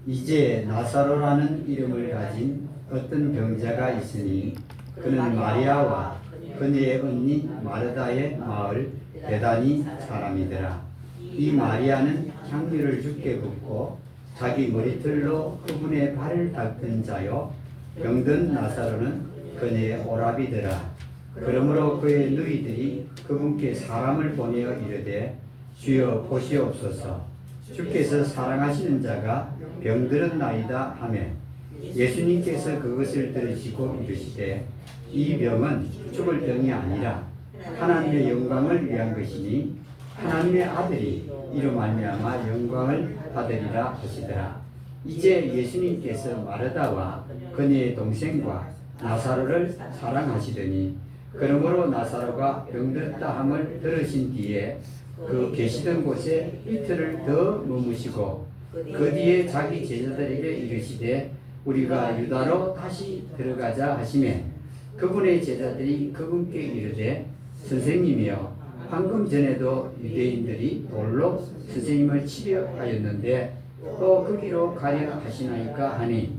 이제 나사로라는 이름을 가진 어떤 병자가 있으니 그는 마리아와 그녀의 언니 마르다의 마을 베다니 사람이더라. 이 마리아는 향유를 주께 붓고 자기 머리털로 그분의 발을 닦은 자요, 병든 나사로는 그녀의 오라비더라. 그러므로 그의 누이들이 그분께 사람을 보내어 이르되 주여 보시옵소서, 주께서 사랑하시는 자가 병들었나이다 하매 예수님께서 그것을 들으시고 이르시되 이 병은 죽을 병이 아니라 하나님의 영광을 위한 것이니 하나님의 아들이 이로 말미암아 영광을 받으리라 하시더라. 이제 예수님께서 마르다와 그녀의 동생과 나사로를 사랑하시더니 그러므로 나사로가 병들었다 함을 들으신 뒤에 그 계시던 곳에 이틀을 더 머무시고 그 뒤에 자기 제자들에게 이르시되 우리가 유다로 다시 들어가자 하시매 그분의 제자들이 그분께 이르되 선생님이여, 방금 전에도 유대인들이 돌로 선생님을 치려 하였는데 또 거기로 가려 하시나이까 하니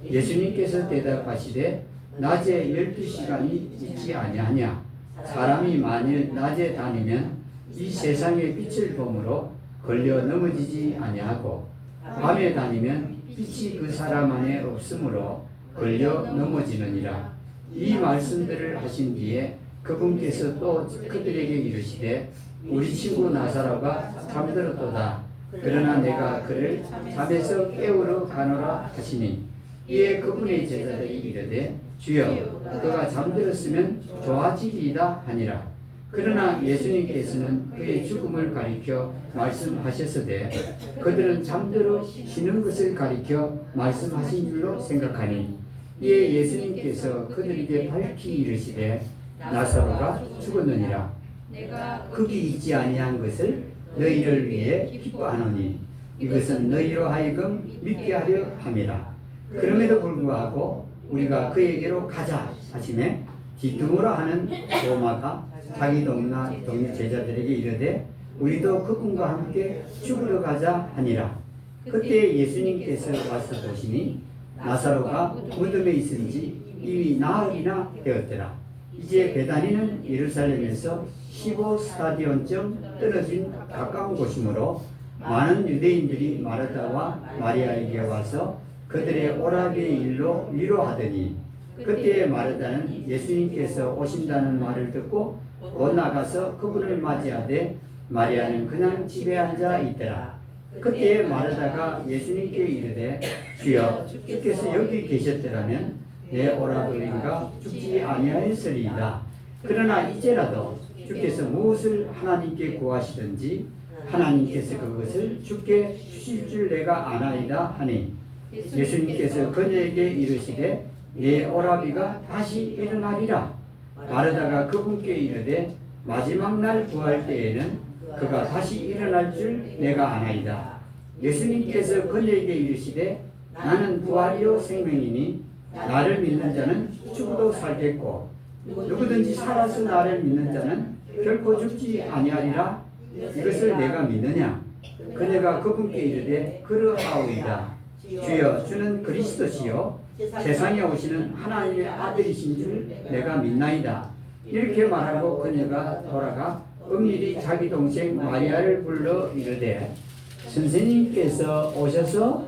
예수님께서 대답하시되 낮에 12시간이 있지 아니하냐. 사람이 만일 낮에 다니면 이 세상의 빛을 보므로 걸려 넘어지지 아니하고 밤에 다니면 빛이 그 사람 안에 없으므로 걸려 넘어지느니라. 이 말씀들을 하신 뒤에 그분께서 또 그들에게 이르시되 우리 친구 나사로가 잠들었도다. 그러나 내가 그를 잠에서 깨우러 가노라 하시니 이에 그분의 제자들이 이르되 주여, 그가 잠들었으면 좋아지리이다 하니라. 그러나 예수님께서는 그의 죽음을 가리켜 말씀하셨으되 그들은 잠들어 쉬는 것을 가리켜 말씀하신 줄로 생각하니 이에 예수님께서 그들에게 밝히 이르시되 나사로가 죽었느니라. 거기 있지 아니한 것을 너희를 위해 기뻐하노니 이것은 너희로 하여금 믿게 하려 함이라. 그럼에도 불구하고 우리가 그에게로 가자 하시매 뒤뚱으로 하는 도마가 자기 동료 제자들에게 이르되 우리도 그분과 함께 죽으러 가자 하니라. 그때 예수님께서 와서 보시니 나사로가 무덤에 있은지 이미 나흘이나 되었더라. 이제 베다니는 예루살렘에서 15스타디온쯤 떨어진 가까운 곳이므로 많은 유대인들이 마르다와 마리아에게 와서 그들의 오라비의 일로 위로하더니 그때 마르다는 예수님께서 오신다는 말을 듣고 곧 나가서 그분을 맞이하되 마리아는 그냥 집에 앉아 있더라. 그때 마르다가 예수님께 이르되 주여, 주께서 여기 계셨더라면 내 오라버니가 죽지 아니하였으리이다. 그러나 이제라도 주께서 무엇을 하나님께 구하시든지 하나님께서 그것을 주께 주실 줄 내가 아나이다 하니 예수님께서 그녀에게 이르시되 내 오라비가 다시 일어나리라. 마르다가 그분께 이르되 마지막 날 구할 때에는 그가 다시 일어날 줄 내가 아나이다. 예수님께서 그녀에게 이르시되 나는 부활이요 생명이니 나를 믿는 자는 죽어도 살겠고 누구든지 살아서 나를 믿는 자는 결코 죽지 아니하리라. 이것을 내가 믿느냐. 그녀가 그분께 이르되 그러하오이다. 주여, 주는 그리스도시요 세상에 오시는 하나님의 아들이신 줄 내가 믿나이다. 이렇게 말하고 그녀가 돌아가 은밀히 자기 동생 마리아를 불러 이르되 선생님께서 오셔서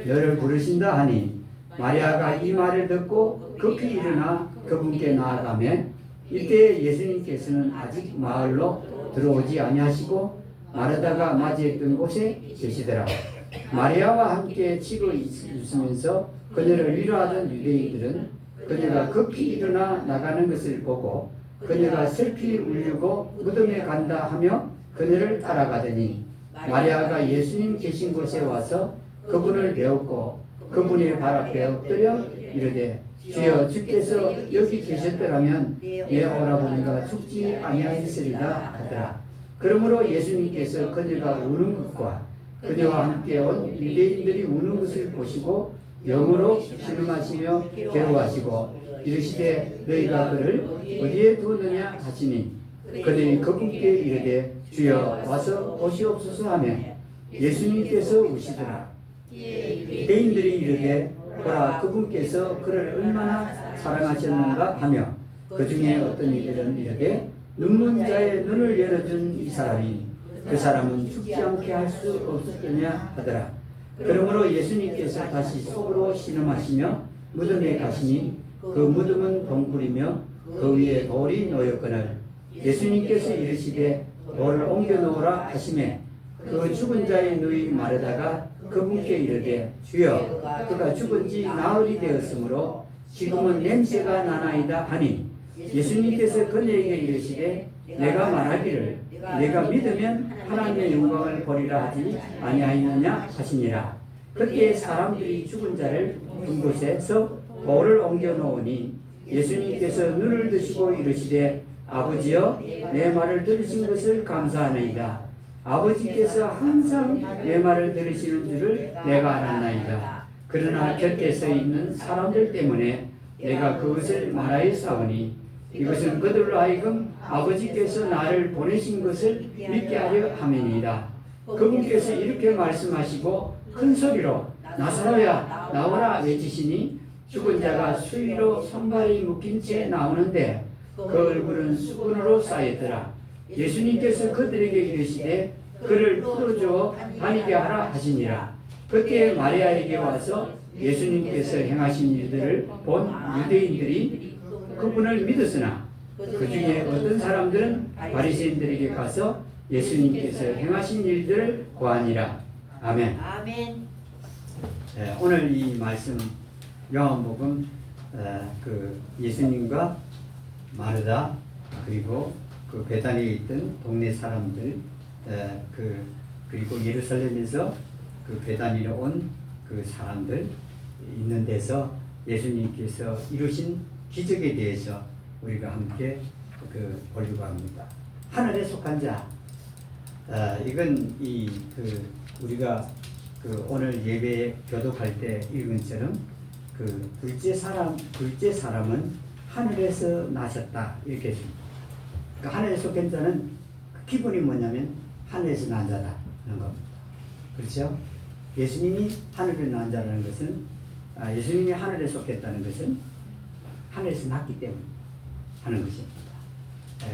너를 부르신다 하니 마리아가 이 말을 듣고 급히 일어나 그분께 나아가매 이때 예수님께서는 아직 마을로 들어오지 아니하시고 마르다가 맞이했던 곳에 계시더라. 마리아와 함께 치고 있으면서 그녀를 위로하던 유대인들은 그녀가 급히 일어나 나가는 것을 보고 그녀가 슬피 울리고 무덤에 간다 하며 그녀를 따라가더니 마리아가 예수님 계신 곳에 와서 그분을 배웠고 그분의 발 앞에 엎드려 이르되 주여, 주께서 여기 계셨더라면 내 오라버니가 죽지 아니하였으리라 하더라. 그러므로 예수님께서 그녀가 우는 것과 그녀와 함께 온 유대인들이 우는 것을 보시고 영으로 신음하시며 괴로워하시고 이르시되 너희가 그를 어디에 두었느냐 하시니 그들이 그분께 이르되 주여 와서 보시옵소서 하며 예수님께서 우시더라. 유대인들이 이르되 보라 그분께서 그를 얼마나 사랑하셨는가 하며 그 중에 어떤 이들은 이르되 눈먼 자의 눈을 열어준 이 사람이 그 사람은 죽지 않게 할 수 없었느냐 하더라. 그러므로 예수님께서 다시 속으로 신음하시며 무덤에 가시니 그 무덤은 동굴이며 그 위에 돌이 놓였거늘 예수님께서 이르시되 돌을 옮겨 놓으라 하시매 그 죽은 자의 누이 마르다가 그분께 이르되 주여 그가 죽은 지 나흘이 되었으므로 지금은 냄새가 나나이다 하니 예수님께서 그에게 이르시되 내가 말하기를 내가 믿으면 하나님의 영광을 보리라 하지 아니하였느냐 하시니라. 그때 사람들이 죽은 자를 둔 곳에서 돌을 옮겨 놓으니 예수님께서 눈을 드시고 이르시되 아버지여 내 말을 들으신 것을 감사하나이다. 아버지께서 항상 내 말을 들으시는 줄을 내가 알았나이다. 그러나 곁에 서 있는 사람들 때문에 내가 그것을 말하였사오니 이것은 그들로 하여금 아버지께서 나를 보내신 것을 믿게 하려 함이니이다. 그분께서 이렇게 말씀하시고 큰 소리로 나사로야 나오라 외치시니 죽은 자가 수위로 손발이 묶인 채 나오는데 그 얼굴은 수건으로 쌓였더라. 예수님께서 그들에게 이르시되 그를 풀어주어 다니게 하라 하시니라. 그때 마리아에게 와서 예수님께서 행하신 일들을 본 유대인들이 그분을 믿었으나 그 중에 어떤 사람들은 바리새인들에게 가서 예수님께서 행하신 일들을 고하니라. 아멘. 오늘 이 말씀 요한복음 그 예수님과 마르다 그리고 그 베다니에 있던 동네 사람들 그리고 예루살렘에서 그 베다니로 온 그 사람들 있는 데서 예수님께서 이루신 기적에 대해서 우리가 함께 보려고 합니다. 하늘에 속한 자, 이건 우리가 오늘 예배 교독할 때 읽은 것처럼 둘째 사람은 하늘에서 나셨다 이렇게 했습니다. 그러니까 하늘에 속한 자는 기본이 뭐냐면 하늘에서 난 자다 하는 겁니다. 그렇죠? 예수님이 하늘에 난 자라는 것은 예수님이 하늘에 속했다는 것은 하늘에서 났기 때문에 하는 것입니다.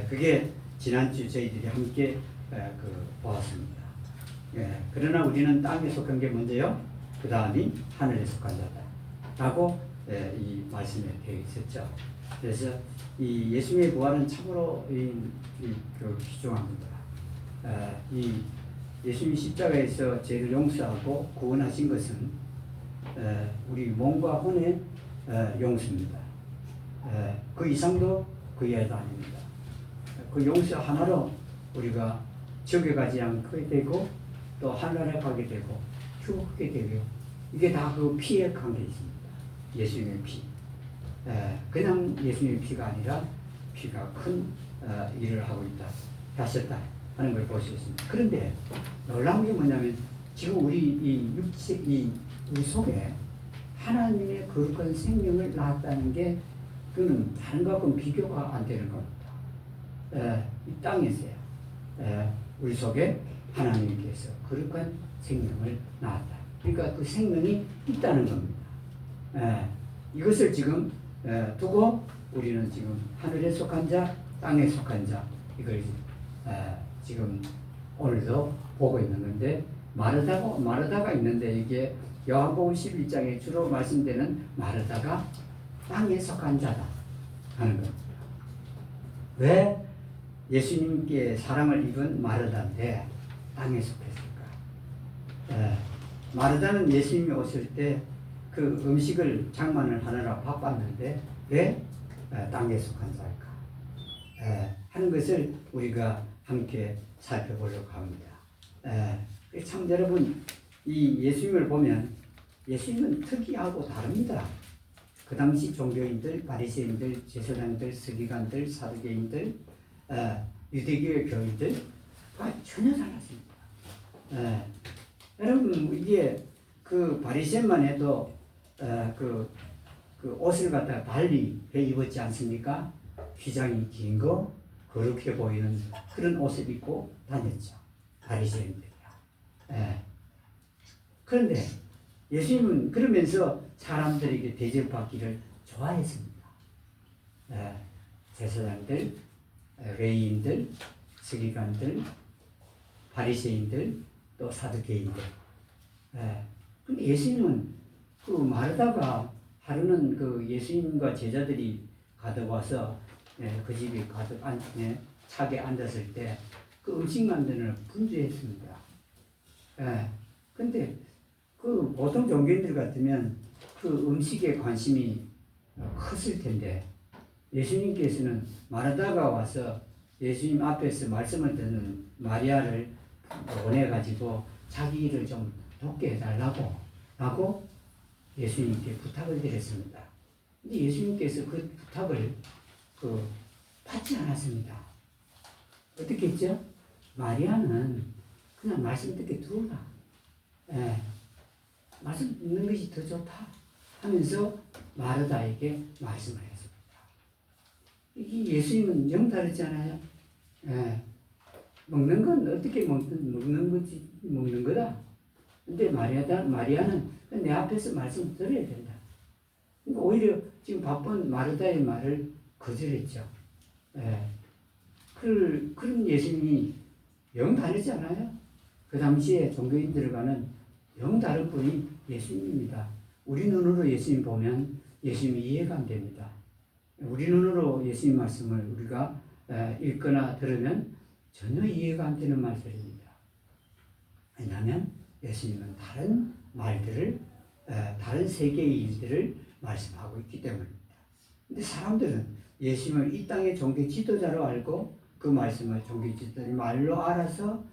그게 지난주 저희들이 함께 보았습니다. 그러나 우리는 땅에 속한 게 먼저요. 그 다음이 하늘에 속한 자다 라고 이 말씀에 되어 있었죠. 그래서 이 예수님의 부활은 참으로 귀중합니다. 예수님이 십자가에서 죄를 용서하고 구원하신 것은 우리 몸과 혼의 용서입니다. 그 이상도 그 이하도 아닙니다. 그 용서 하나로 우리가 지옥에 가지 않게 되고 또 하늘에 가게 되고 휴게 되고 이게 다 그 피에 관계 있습니다. 예수님의 피. 그냥 예수님의 피가 아니라 피가 큰 일을 하고 있다. 하셨다 하는 걸 볼 수 있습니다. 그런데 놀라운 게 뭐냐면 지금 우리 우리 속에 하나님의 거룩한 생명을 낳았다는 게 그는 다른 것하고는 비교가 안 되는 겁니다. 이 땅에서요. 우리 속에 하나님께서 거룩한 생명을 낳았다. 그러니까 그 생명이 있다는 겁니다. 이것을 지금 두고 우리는 지금 하늘에 속한 자, 땅에 속한 자 이걸 지금 오늘도 보고 있는 건데 마르다가 있는데 이게 요한복음 11장에 주로 말씀되는 마르다가 땅에 속한 자다 하는 겁니다. 왜 예수님께 사랑을 입은 마르다인데 땅에 속했을까? 마르다는 예수님이 오실 때 그 음식을 장만을 하느라 바빴는데 왜 땅에 속한 자일까? 하는 것을 우리가 함께 살펴보려고 합니다. 참 여러분 이 예수님을 보면 예수님은 특이하고 다릅니다. 그 당시 종교인들, 바리새인들, 제사장들, 서기관들, 사두개인들, 유대교의 교인들 전혀 달랐습니다. 여러분 이게 그 바리새인만 해도 그 옷을 갖다가 달리 입었지 않습니까? 휘장이 긴 거, 거룩해 보이는 그런 옷을 입고 다녔죠. 바리새인들이야. 그런데 예수님은 그러면서 사람들에게 대접받기를 좋아했습니다. 제사장들, 레위인들, 서기관들, 바리새인들, 또 사두개인들. 근데 예수님은 그 마르다가 하루는 그 예수님과 제자들이 가득 와서 그 집에 가득 차게 앉았을 때 그 음식 만드는 분주했습니다. 근데 그 보통 종교인들 같으면 그 음식에 관심이 컸을 텐데 예수님께서는 마르다가 와서 예수님 앞에서 말씀을 듣는 마리아를 보내가지고 자기 일을 좀 돕게 해달라고 하고 예수님께 부탁을 드렸습니다. 근데 예수님께서 그 부탁을 받지 않았습니다. 어떻게 했죠? 마리아는 그냥 말씀 듣게 두어라. 말씀 듣는 것이 더 좋다 하면서 마르다에게 말씀을 했습니다. 이게 예수님은 영 다르잖아요. 먹는 건 어떻게 먹는 거다. 근데 마리아는 내 앞에서 말씀 들어야 된다. 그러니까 오히려 지금 바쁜 마르다의 말을 거절했죠. 그런 예수님이 영 다르지 않아요? 그 당시에 종교인들과는 영 다른 분이 예수님입니다. 우리 눈으로 예수님 보면 예수님이 이해가 안 됩니다. 우리 눈으로 예수님 말씀을 우리가 읽거나 들으면 전혀 이해가 안 되는 말들입니다. 왜냐하면 예수님은 다른 말들을, 다른 세계의 일들을 말씀하고 있기 때문입니다. 근데 사람들은 예수님을 이 땅의 종교 지도자로 알고 그 말씀을 종교 지도자의 말로 알아서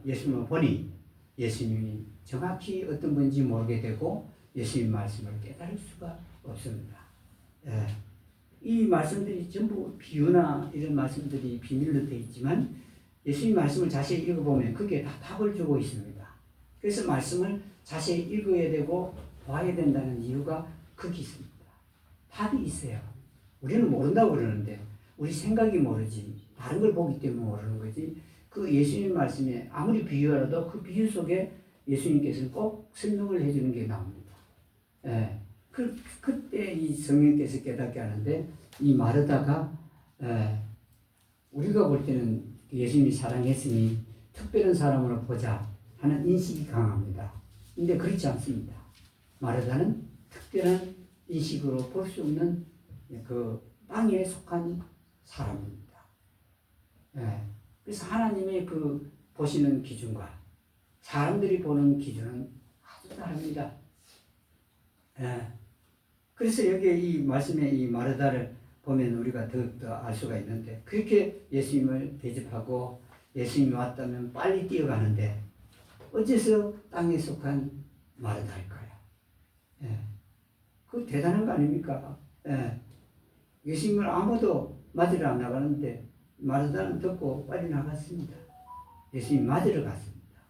예수님을 보니 예수님이 정확히 어떤 분인지 모르게 되고 예수님 말씀을 깨달을 수가 없습니다. 이 말씀들이 전부 비유나 이런 말씀들이 비밀로 되어 있지만 예수님 말씀을 자세히 읽어보면 그게 다 답을 주고 있습니다. 그래서 말씀을 자세히 읽어야 되고 봐야 된다는 이유가 거기 있습니다. 답이 있어요. 우리는 모른다고 그러는데 우리 생각이 모르지 다른 걸 보기 때문에 모르는 거지. 그 예수님 말씀에 아무리 비유라도 그 비유 속에 예수님께서는 꼭 설명을 해주는 게 나옵니다. 그때 이 성령께서 깨닫게 하는데 이 마르다가 우리가 볼 때는 예수님이 사랑했으니 특별한 사람으로 보자 하는 인식이 강합니다. 근데 그렇지 않습니다. 마르다는 특별한 인식으로 볼 수 없는 그 땅에 속한 사람입니다. 그래서 하나님의 그 보시는 기준과 사람들이 보는 기준은 아주 다릅니다. 그래서 여기 이 말씀에 이 마르다를 보면 우리가 더욱더 알 수가 있는데 그렇게 예수님을 대접하고 예수님이 왔다면 빨리 뛰어가는데 어째서 땅에 속한 마르다일까요? 그 대단한 거 아닙니까? 예수님을 아무도 맞으러 안 나가는데 마르다는 듣고 빨리 나갔습니다. 예수님 맞으러 갔습니다.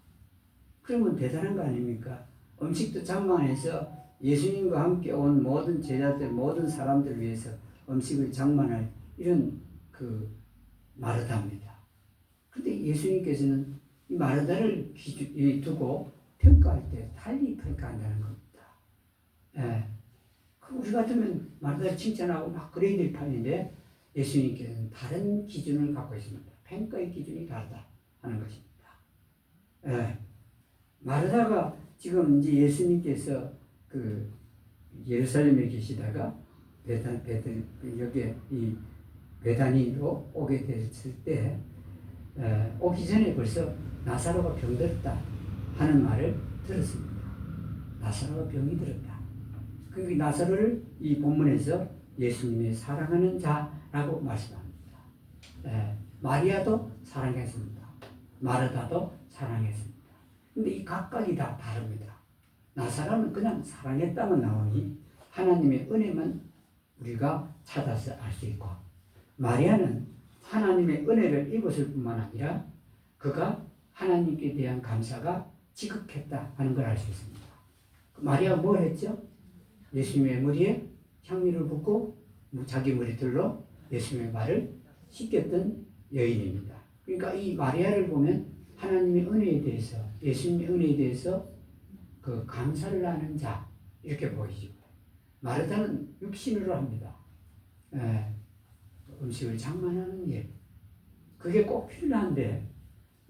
그러면 대단한 거 아닙니까? 음식도 장만해서 예수님과 함께 온 모든 제자들, 모든 사람들을 위해서 음식을 장만할 이런 그 마르다입니다. 그런데 예수님께서는 이 마르다를 두고 평가할 때 달리 평가한다는 겁니다. 우리 같으면 마르다를 칭찬하고 막 그래야 될 판인데 예수님께서는 다른 기준을 갖고 있습니다. 평가의 기준이 다르다 하는 것입니다. 마르다가 지금 이제 예수님께서 그 예루살렘에 계시다가 여기 이 베다니로 오게 됐을 때 오기 전에 벌써 나사로가 병들었다 하는 말을 들었습니다. 나사로가 병이 들었다. 그 나사로를 이 본문에서 예수님의 사랑하는 자라고 말씀합니다. 마리아도 사랑했습니다. 마르다도 사랑했습니다. 근데 이 각각이 다 다릅니다. 나사로는 그냥 사랑했다만 나오니 하나님의 은혜만 우리가 찾아서 알 수 있고 마리아는 하나님의 은혜를 입었을 뿐만 아니라 그가 하나님께 대한 감사가 지극했다 하는 걸 알 수 있습니다. 마리아가 뭘 했죠? 예수님의 머리에 향유를 붓고 자기 머리털로 예수님의 발을 씻겼던 여인입니다. 그러니까 이 마리아를 보면 하나님의 은혜에 대해서 예수님의 은혜에 대해서 그 감사를 하는 자 이렇게 보이죠. 마르다는 육신으로 합니다. 예, 음식을 장만하는 일 그게 꼭 필요한데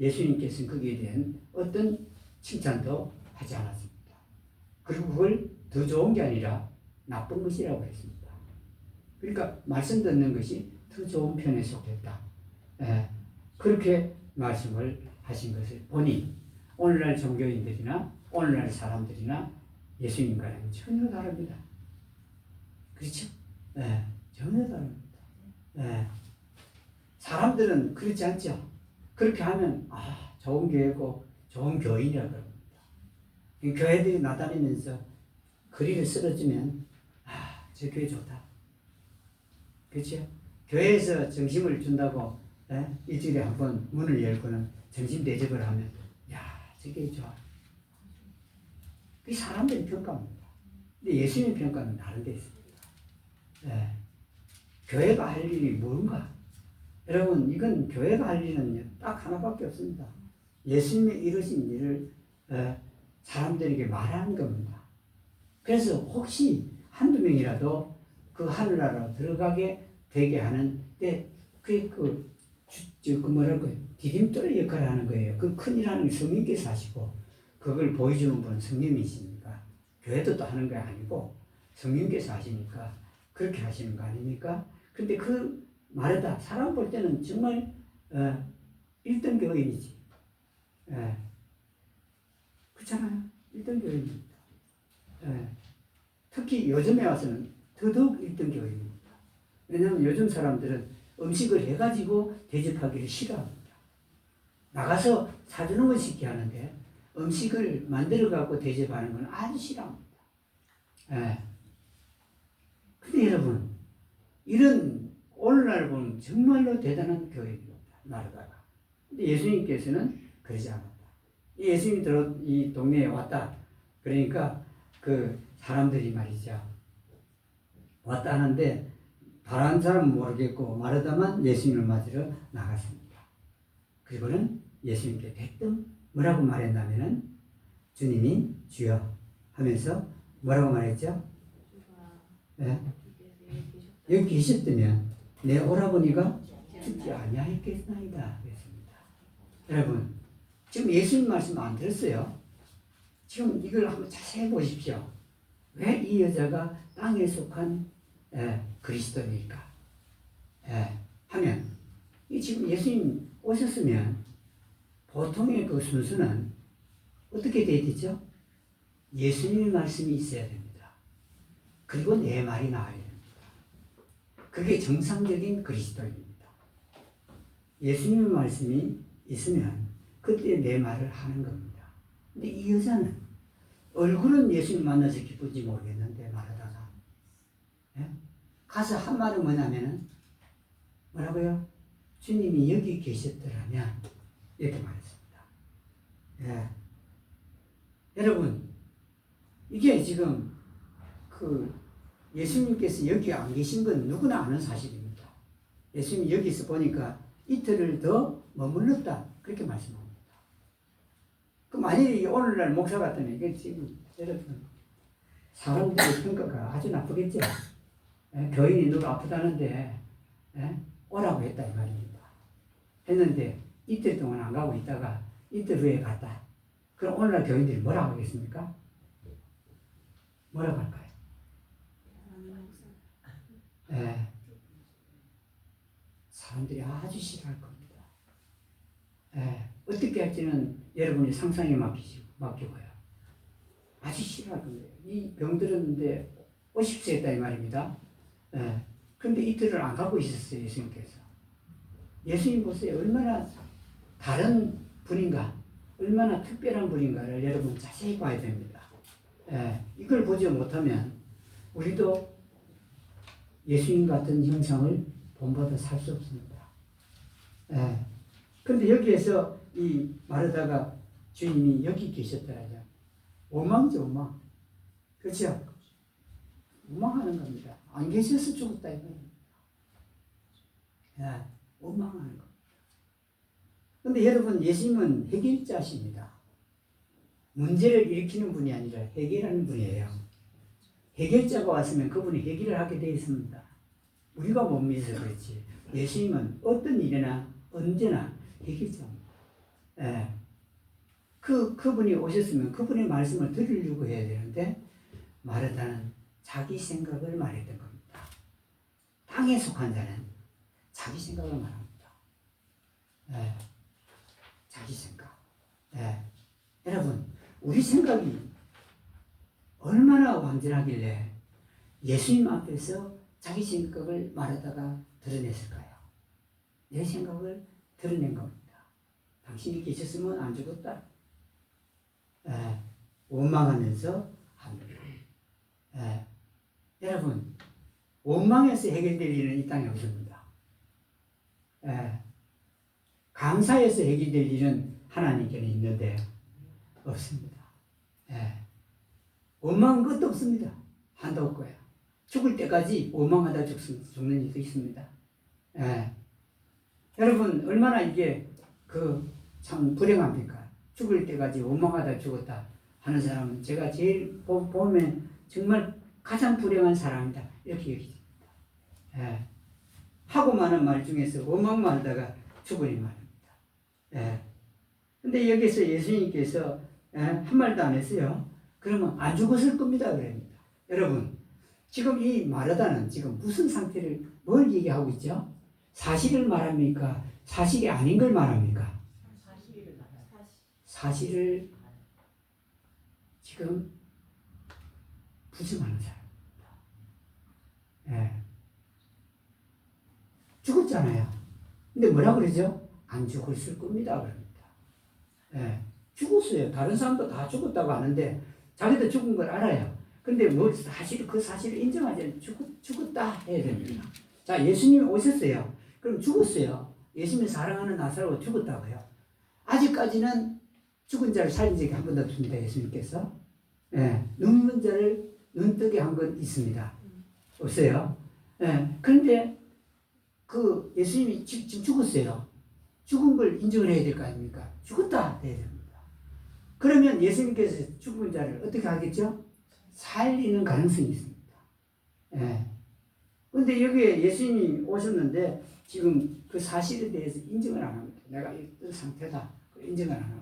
예수님께서는 거기에 대한 어떤 칭찬도 하지 않았습니다. 그리고 그걸 더 좋은 게 아니라 나쁜 것이라고 했습니다. 그러니까 말씀 듣는 것이 더 좋은 편에 속했다. 예, 그렇게 말씀을 하신 것을 보니 오늘날 종교인들이나 오늘날 사람들이나 예수님과는 전혀 다릅니다. 그렇죠? 예, 전혀 다릅니다. 예, 사람들은 그렇지 않죠. 그렇게 하면 좋은 교회고 좋은 교인이라고 합니다. 교회들이 나다니면서 거리를 쓰러지면 저 교회 좋다. 그렇죠? 교회에서 점심을 준다고 일주일에 한 번 문을 열고는 점심 대접을 하면 저 교회 좋아. 그 사람들이 평가합니다. 근데 예수님 평가는 다른 데 있습니다. 교회가 할 일이 뭔가? 여러분 이건 교회가 할 일은 딱 하나밖에 없습니다. 예수님이 이루신 일을 사람들에게 말하는 겁니다. 그래서 혹시 한두 명이라도 그 하늘나라로 들어가게 되게 하는 때 디딤돌의 역할을 하는 거예요. 그 큰일하는 성령께서 하시고 그걸 보여주는 분은 성령이시니까 교회도 또 하는 게 아니고 성령께서 하시니까 그렇게 하시는 거 아닙니까? 근데 그 마르다 사람 볼 때는 정말 1등 교인이지. 그렇잖아요. 1등 교인입니다. 특히 요즘에 와서는 더더욱 1등 교인입니다. 왜냐하면 요즘 사람들은 음식을 해가지고 대접하기를 싫어합니다. 나가서 사주는 건 쉽게 하는데 음식을 만들어갖고 대접하는 건 아주 싫어합니다. 근데 여러분 이런 오늘날 보면 정말로 대단한 교회입니다. 나르다가. 근데 예수님께서는 그러지 않았다. 예수님이 이 동네에 왔다. 그러니까 그 사람들이 말이죠. 왔다 하는데 다른 사람은 모르겠고 마르다만 예수님을 맞으러 나갔습니다. 그리고는 예수님께 대뜸 뭐라고 말했냐면은 주님이 주여 하면서 뭐라고 말했죠? 네? 여기 계셨다면 내 오라버니가 죽지 아니하였겠나이다 그랬습니다. 여러분 지금 예수님 말씀 안 들었어요? 지금 이걸 한번 자세히 보십시오. 왜 이 여자가 땅에 속한 그리스도니까 하면 이 지금 예수님 오셨으면 보통의 그 순서는 어떻게 되어 있죠? 예수님의 말씀이 있어야 됩니다. 그리고 내 말이 나와야 됩니다. 그게 정상적인 그리스도입니다. 예수님의 말씀이 있으면 그때 내 말을 하는 겁니다. 근데 이 여자는 얼굴은 예수님 만나서 기쁘지 모르겠는데 말하다가 가서 한 말은 뭐냐면은 뭐라고요? 주님이 여기 계셨더라면 이렇게 말했습니다. 여러분 이게 지금 그 예수님께서 여기 안 계신 건 누구나 아는 사실입니다. 예수님이 여기서 보니까 이틀을 더 머물렀다 그렇게 말씀합니다. 그 만약에 오늘날 목사 같으면 이게 지금 여러분 사람들의 평가가 아주 나쁘겠죠. 교인이 누가 아프다는데 오라고 했다 이 말입니다. 했는데 이틀 동안 안 가고 있다가 이틀 후에 갔다. 그럼 오늘날 교인들이 뭐라고 하겠습니까? 뭐라고 할까요? 사람들이 아주 싫어할 겁니다. 어떻게 할지는 여러분이 상상에 맡기고요. 아주 싫어할 겁니다. 이 병들었는데 오십시오 했다 이 말입니다. 그런데 이틀을 안 가고 있었어요. 예수님께서. 예수님 보세요. 얼마나 다른 분인가 얼마나 특별한 분인가를 여러분 자세히 봐야 됩니다. 이걸 보지 못하면 우리도 예수님 같은 형상을 본보다 살 수 없습니다. 그런데 여기에서 이 마르다가 주님이 여기 계셨더라죠. 원망이죠, 원망. 그렇죠? 원망하는 겁니다. 안 계셔서 죽었다 이 말입니다. 원망하는 겁니다. 그런데 여러분 예수님은 해결자십니다. 문제를 일으키는 분이 아니라 해결하는 분이에요. 해결자가 왔으면 그분이 해결을 하게 되어 있습니다. 우리가 못 믿어서 그렇지. 예수님은 어떤 일이나 언제나 해결자입니다. 예. 그분이 오셨으면 그분의 말씀을 들으려고 해야 되는데, 마르다는 자기 생각을 말했던 겁니다. 땅에 속한 자는 자기 생각을 말합니다. 예. 자기 생각. 예. 여러분, 우리 생각이 얼마나 완전하길래 예수님 앞에서 자기 생각을 말하다가 드러냈을까요? 내 생각을 드러낸 겁니다. 당신이 계셨으면 안 죽었다. 원망하면서 합니다. 여러분, 원망에서 해결될 일은 이 땅에 없습니다. 감사해서 해결될 일은 하나님께는 있는데 없습니다. 원망은 것도 없습니다. 한도 없고요. 죽을 때까지 원망하다 죽는 일도 있습니다. 여러분, 얼마나 이게 참 불행합니까? 죽을 때까지 원망하다 죽었다 하는 사람은 제가 제일 보면 정말 가장 불행한 사람이다, 이렇게 여기집니다. 하고 많은 말 중에서 원망만 하다가 죽으니 말입니다. 근데 여기서 예수님께서 한 말도 안 했어요. 그러면 안 죽었을 겁니다, 그럽니다. 여러분, 지금 이 마르다는 지금 무슨 상태를, 뭘 얘기하고 있죠? 사실을 말합니까? 사실이 아닌 걸 말합니까? 사실을 지금 부정하는 사람입니다. 죽었잖아요. 근데 뭐라 그러죠? 안 죽었을 겁니다, 그럽니다. 죽었어요. 다른 사람도 다 죽었다고 하는데 자기도 죽은 걸 알아요. 근데 뭐 그 사실을 인정하지, 죽었다 해야 됩니다. 자, 예수님 오셨어요. 그럼 죽었어요. 예수님이 사랑하는 나사로가 죽었다고요. 아직까지는 죽은 자를 살린 적이 한 번도 없습니다, 예수님께서. 눕는 자를 눈뜨게 한 건 있습니다. 없어요. 그런데 예수님이 지금 죽었어요. 죽은 걸 인정을 해야 될 거 아닙니까? 죽었다 해야 됩니다. 그러면 예수님께서 죽은 자를 어떻게 하겠죠? 살리는 가능성이 있습니다. 그런데 여기에 예수님이 오셨는데 지금 그 사실에 대해서 인정을 안 합니다. 내가 이런 상태다. 인정을 안 합니다.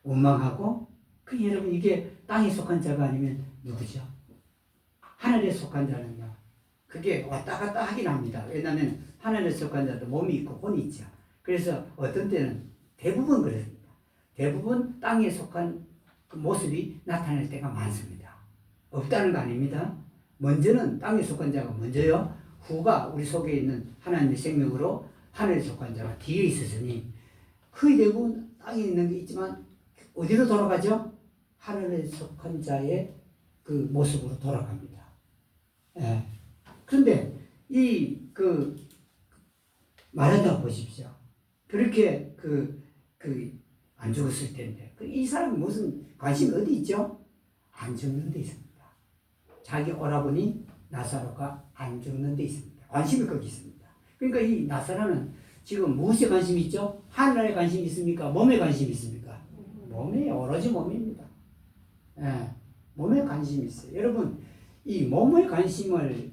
원망하고, 여러분, 이게 땅에 속한 자가 아니면 누구죠? 하늘에 속한 자는요, 그게 왔다 갔다 하긴 합니다. 왜냐하면 하늘에 속한 자도 몸이 있고 혼이 있죠. 그래서 어떤 때는 대부분 그렇습니다. 대부분 땅에 속한 그 모습이 나타날 때가 많습니다. 없다는 거 아닙니다. 먼저는 땅에 속한 자가 먼저요. 후가 우리 속에 있는 하나님의 생명으로 하늘에 속한 자가 뒤에 있으니 거의 대부분 땅에 있는 게 있지만 어디로 돌아가죠? 하늘에 속한 자의 그 모습으로 돌아갑니다. 그런데 마르다 보십시오. 그렇게 안 죽었을 텐데 이 사람은 무슨 관심이 어디 있죠? 안 죽는 데 있습니다. 자기 오라버니 나사로가 안 죽는 데 있습니다. 관심이 거기 있습니다. 그러니까 이 나사로는 지금 무엇에 관심이 있죠? 하늘에 관심이 있습니까? 몸에 관심이 있습니까? 몸에, 오로지 몸입니다. 몸에 관심이 있어요. 여러분, 이 몸의 관심을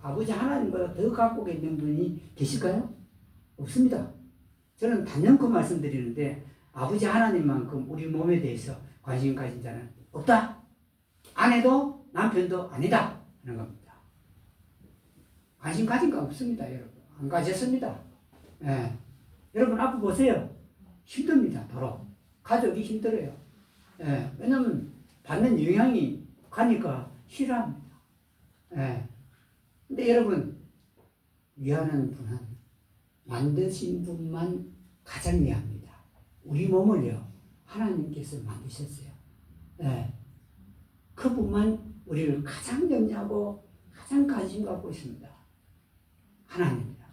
아버지 하나님보다 더 갖고 계신 분이 계실까요? 없습니다. 저는 단연코 말씀드리는데 아버지 하나님만큼 우리 몸에 대해서 관심 가진 자는 없다. 아내도 남편도 아니다 하는 겁니다. 관심 가진 거 없습니다, 여러분. 안 가졌습니다. 여러분 앞에 보세요. 힘듭니다, 더러. 가족이 힘들어요. 왜냐면 받는 영향이 가니까 싫어합니다. 근데 여러분, 위하는 분은 만드신 분만 가장 위합니다. 우리 몸을요, 하나님께서 만드셨어요. 그분만 우리를 가장 염려하고 가장 관심 갖고 있습니다. 하나님입니다.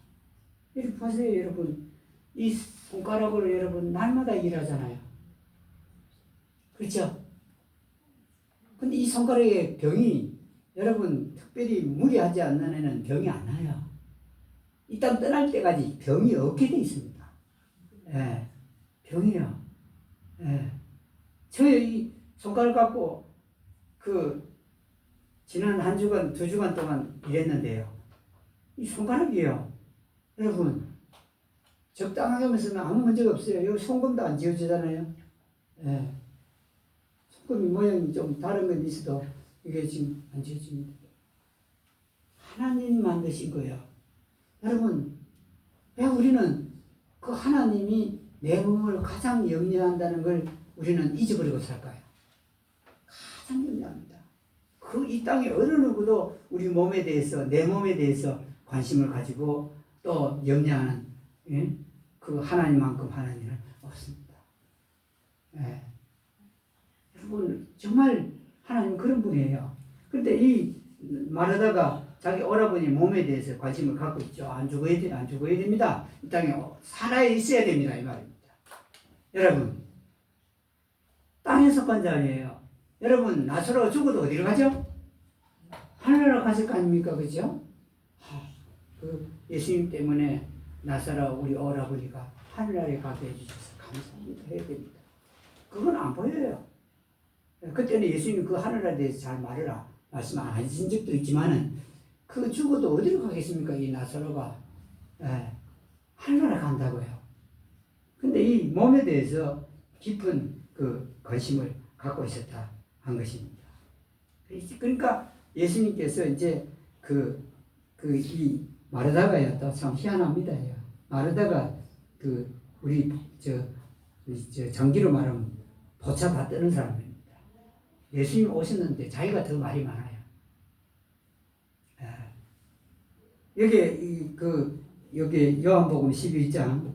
이렇게 보세요, 여러분. 이 손가락으로 여러분 날마다 일하잖아요. 그렇죠? 근데 이 손가락에 병이, 여러분, 특별히 무리하지 않는 애는 병이 안 나요. 이 땅 떠날 때까지 병이 없게 돼 있습니다. 병이에요. 예. 저의 이 손가락 갖고 지난 한 주간, 2주간 동안 일했는데요. 이 손가락이에요. 여러분, 적당하게 하면서는 아무 문제가 없어요. 여기 손금도 안 지워지잖아요. 예. 손금이 모양이 좀 다른 건 있어도 이게 지금 안 지워집니다. 하나님 만드신 거예요. 여러분, 왜 우리는 그 하나님이 내 몸을 가장 염려한다는 걸 우리는 잊어버리고 살까요? 가장 염려합니다. 이 땅에 어느 누구도 우리 몸에 대해서, 내 몸에 대해서 관심을 가지고 또 염려하는, 예? 그 하나님만큼 하나님은 없습니다. 예. 여러분, 정말 하나님 그런 분이에요. 그런데 이 마르다가 자기 오라버니 몸에 대해서 관심을 갖고 있죠. 안 죽어야 돼, 안 죽어야 됩니다. 이 땅에 살아 있어야 됩니다. 이 말입니다. 여러분, 땅에 속한 자리예요. 여러분, 나사로가 죽어도 어디로 가죠? 하늘나라 갔을 거 아닙니까? 그죠? 예수님 때문에 나사로 우리 오라버니가 하늘나라에 가게 해주셔서 감사합니다. 해야 됩니다. 그건 안 보여요. 그때는 예수님이 그 하늘나라에 대해서 잘 말씀 안 하신 적도 있지만은 그 죽어도 어디로 가겠습니까? 이 나사로가. 하늘나라 간다고요. 근데 이 몸에 대해서 깊은 관심을 갖고 있었다 한 것입니다. 그러니까 예수님께서 이제 이 마르다가요, 또 참 희한합니다. 마르다가 우리 정기로 말하면 보차 다 뜨는 사람입니다. 예수님 오셨는데 자기가 더 말이 많아요. 여기 요한복음 11장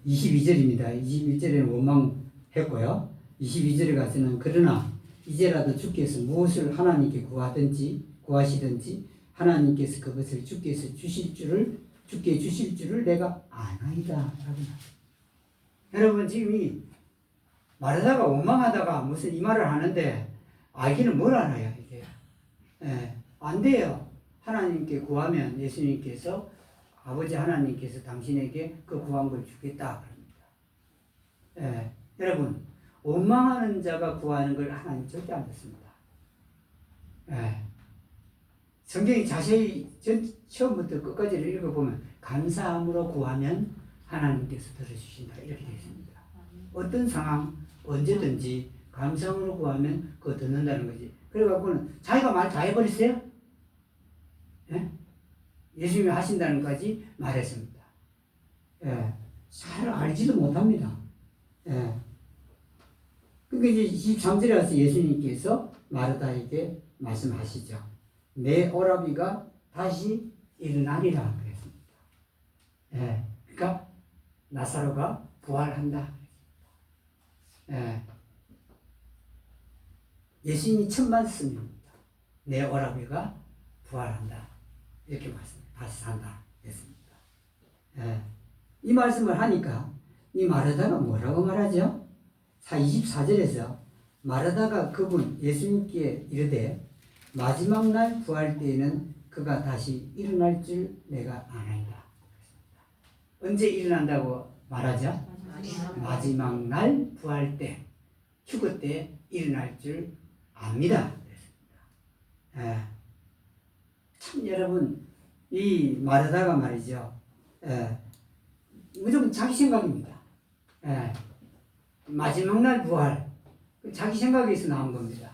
22절입니다. 21절에는 원망했고요. 22절에 가서는 그러나 이제라도 주께서 무엇을 하나님께 구하시든지 하나님께서 그것을 주께 주실 줄을 내가 아나이다. 여러분, 지금 이 말하다가 원망하다가 무슨 이 말을 하는데 알기는 뭘 알아요, 이게. 안 돼요. 하나님께 구하면 예수님께서 아버지 하나님께서 당신에게 그 구한 걸 주겠다 그럽니다. 여러분, 원망하는 자가 구하는 걸 하나님 절대 안 듣습니다. 성경이 자세히 처음부터 끝까지를 읽어보면 감사함으로 구하면 하나님께서 들어주신다 이렇게 되어 있습니다. 어떤 상황 언제든지 감사함으로 구하면 그거 듣는다는 거지. 그래갖고는 자기가 말 다 해버렸어요. 예수님이 하신다는 것까지 말했습니다. 잘 알지도 못합니다. 그러니까 이제 23절에 와서 예수님께서 마르다에게 말씀하시죠. 내 오라비가 다시 일어나리라 그랬습니다. 그러니까 나사로가 부활한다. 예수님이 첫 말씀입니다. 내 오라비가 부활한다. 이렇게 다시 산다. 했습니다. 이 말씀을 하니까 이 마르다가 뭐라고 말하죠? 24절에서 마르다가 그분 예수님께 이르되 마지막 날 부활 때에는 그가 다시 일어날 줄 내가 아나이다. 언제 일어난다고 말하죠? 마지막 날 부활 때, 휴거 때 일어날 줄 압니다. 참 여러분, 이 마르다가 말이죠. 무조건 자기 생각입니다. 마지막 날 부활, 자기 생각에서 나온 겁니다.